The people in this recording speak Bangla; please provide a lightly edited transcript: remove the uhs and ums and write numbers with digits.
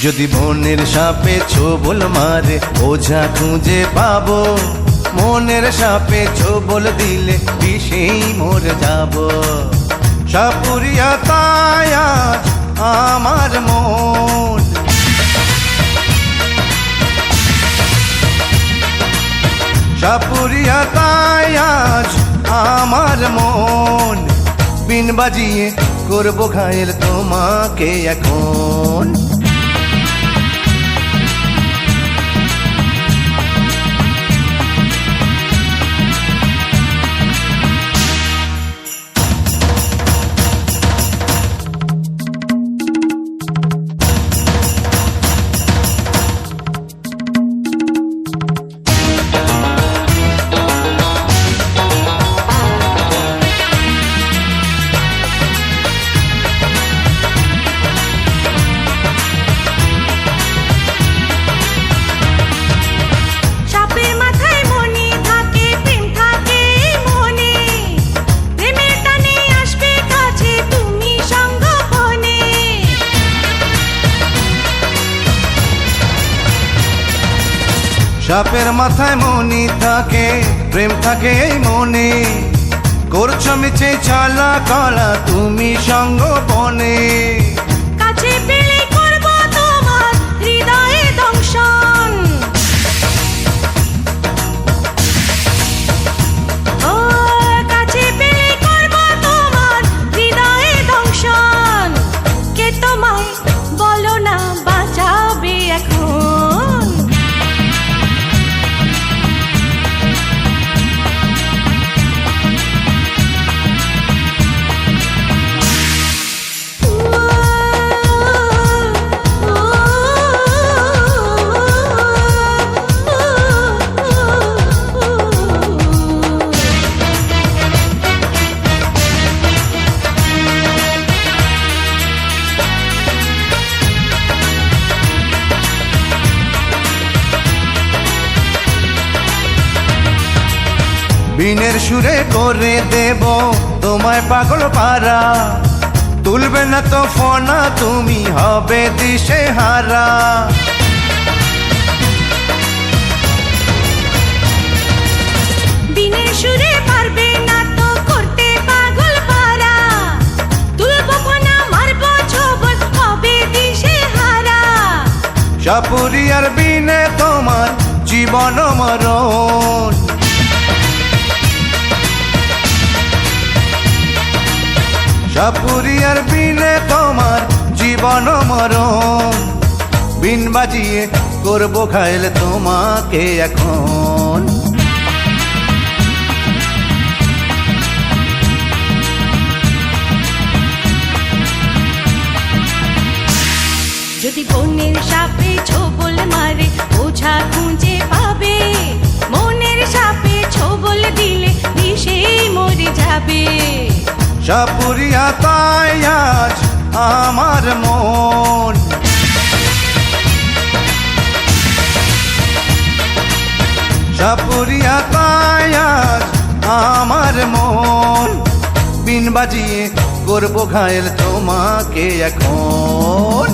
যদি মনের সাপে ছোবল মারে ওঝা খুঁজে পাবো, মনের সাপে ছোবল দিলে বিষেই মরে যাব। সাপুরিয়া তাই আজ আমার মন, সাপুরিয়া তাই আজ আমার মন। বিন বাজিয়ে করবো ঘায়েল তোমাকে এখন। সাপের মাথায় মনি থাকে, প্রেম থাকে এই মনে, করছো মিছে চালা কলা তুমি সঙ্গ বনে। কাছে পেলে করব তোমার হৃদয়ে দংশন, ও কাছে পেলে করব তোমার হৃদয়ে দংশন। কে তোমায় বলো না বাঁচাবে এখন। বিনের সুরে করে দেব তোমায় পাগল পারা, তুলবে না তো ফোনা তুমি হবে দিশে হারা। বিনের সুরে পারবে না তো করতে পাগল পারা, তুলবো ফোনা মারবো ছোবল হবে দিশে হারা। সাপুরিয়ার বিনে তোমার জীবন মরণ, সাপুরিয়ার বিনে তোমার জীবন মরণ। বিন বাজিয়ে করবো ঘায়েল তোমাকে এখন। যদি বনের সাপে ছোবল মারে ওঝা খুঁজে পাবে, মনের সাপে ছোবল দিলে বিষেই মরে যাবে। সাপুরিয়া তাই আজ আমার মন, সাপুরিয়া তাই আজ আমার মন। বিন বাজিয়ে করবো ঘায়েল তোমাকে এখন।